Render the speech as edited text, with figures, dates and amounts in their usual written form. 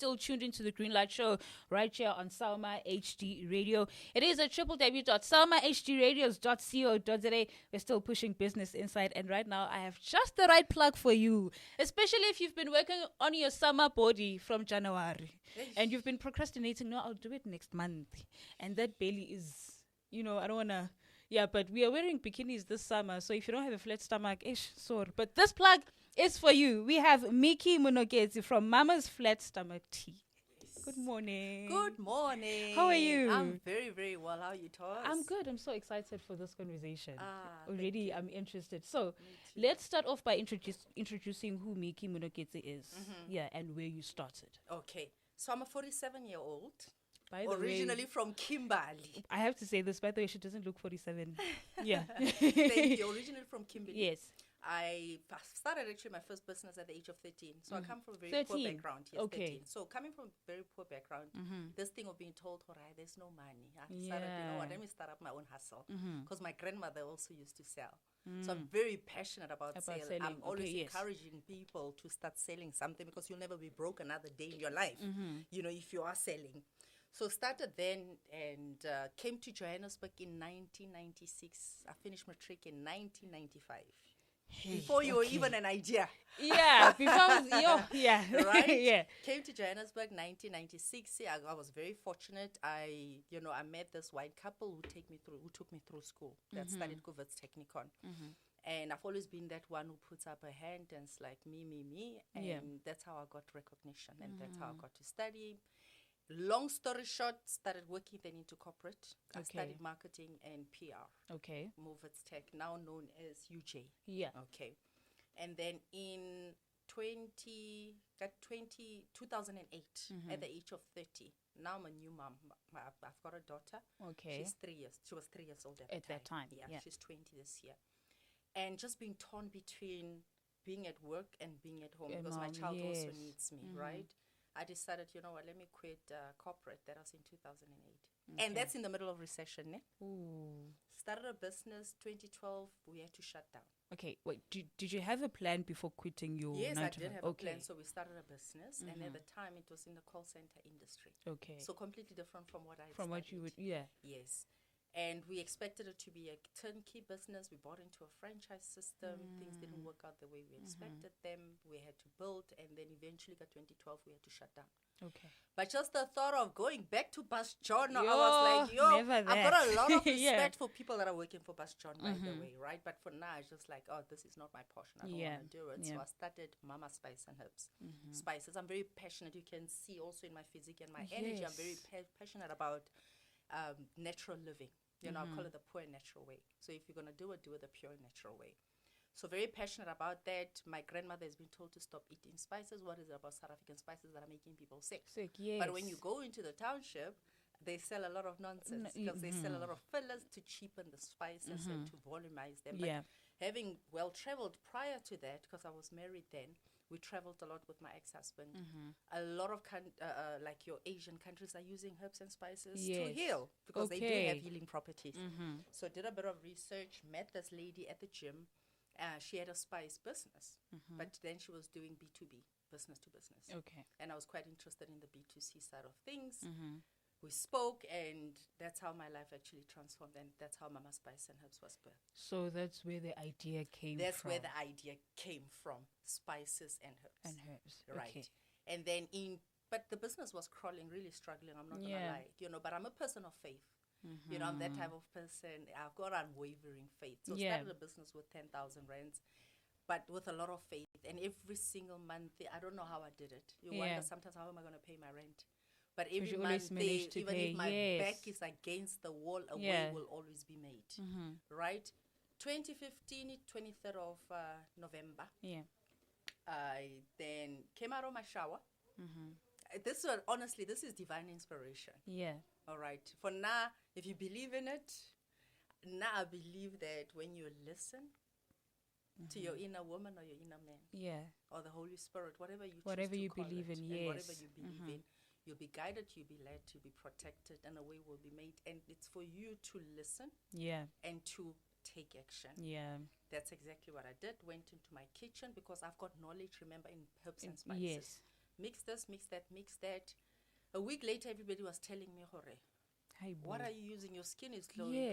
still tuned into the Green Light Show right here on Salma HD Radio. It is at www.salmahdradios.co.za. We're still pushing business inside, and right now I have just the right plug for you, especially if you've been working on your summer body from January and you've been procrastinating. No, I'll do it next month, and that belly is, I don't want to. Yeah, but we are wearing bikinis this summer, so if you don't have a flat stomach, sorry. But this plug is for you. We have Miki Munogezi from Mama's Flat Stomach Tea. Good morning. Good morning. How are you? I'm very, very well. How are you, Toz? I'm good. I'm so excited for this conversation. Already, I'm interested. So let's start off by introducing who Miki Munogezi is. Yeah, and where you started. Okay. So I'm a 47-year-old. Originally from Kimberley. I have to say this, by the way, she doesn't look 47. Yeah. Thank you. Originally from Kimberley. Yes. I started actually my first business at the age of 13. So I come from a very poor background. Yes, okay. 13. So coming from a very poor background, this thing of being told, all right, there's no money. I decided, let me start up my own hustle. Because my grandmother also used to sell. So I'm very passionate about selling. I'm always encouraging people to start selling something because you'll never be broke another day in your life, if you are selling. So started then and came to Johannesburg in 1996. I finished matric in 1995. Before you were even an idea. Yeah, before yeah. Right? Yeah. Came to Johannesburg 1996. Yeah, I was very fortunate. I met this white couple who took me through school that studied Kovacs Technikon. And I've always been that one who puts up a hand and it's like me. And that's how I got recognition and that's how I got to study. Long story short, started working then into corporate. I studied marketing and PR. Okay. Movers Tech, now known as UJ. Yeah. Okay. And then in 2008, at the age of 30, now I'm a new mom. I've got a daughter. Okay. She's 3 years. She was 3 years old at that time. Yeah, she's 20 this year. And just being torn between being at work and being at home because my child also needs me, right? I decided, let me quit corporate. That was in 2008. Okay. And that's in the middle of recession. Started a business, 2012, we had to shut down. Okay, wait, did you have a plan before quitting your Yes, I did have a plan. So we started a business, and at the time, it was in the call center industry. Okay. So completely different from what I From studied. what you would, yeah. Yes. And we expected it to be a turnkey business. We bought into a franchise system. Things didn't work out the way we expected them. We had to build, and then eventually, got 2012, we had to shut down. Okay. But just the thought of going back to Bus John, I was like, I've got a lot of respect for people that are working for Bus John, by the way, right? But for now, it's just like, this is not my portion. I don't want to do it. So I started Mama Spice and Herbs. Spices. I'm very passionate. You can see also in my physique and my energy, I'm very passionate about natural living. I call it the pure natural way. So if you're going to do it the pure natural way. So very passionate about that. My grandmother has been told to stop eating spices. What is it about South African spices that are making people sick? Yes. But when you go into the township, they sell a lot of nonsense because they sell a lot of fillers to cheapen the spices and to volumize them. But having well-traveled prior to that, because I was married then, we traveled a lot with my ex-husband. A lot of like your Asian countries are using herbs and spices to heal because they do have healing properties. So did a bit of research, met this lady at the gym. She had a spice business, but then she was doing B2B, business to business. Okay. And I was quite interested in the B2C side of things. We spoke, and that's how my life actually transformed, and that's how Mama Spice and Herbs was birthed. So that's where the idea came from. That's where the idea came from, spices and herbs. Right. Okay. And then but the business was crawling, really struggling, I'm not going to lie, but I'm a person of faith. I'm that type of person. I've got unwavering faith. So started a business with 10,000 rands, but with a lot of faith. And every single month, I don't know how I did it. You wonder sometimes, how am I going to pay my rent? But every month, even if my back is against the wall, a way will always be made. Right? 2015, 23rd of November. I then came out of my shower. This is divine inspiration. All right. For now, if you believe in it, now I believe that when you listen to your inner woman or your inner man, or the Holy Spirit, whatever you believe in, whatever you believe in, you'll be guided, you'll be led, you'll be protected, and a way will be made. And it's for you to listen and to take action. That's exactly what I did. Went into my kitchen because I've got knowledge, remember, in herbs and spices. mix this, mix that, mix that. A week later, everybody was telling me, Hore, what are you using? Your skin is glowing. Yeah.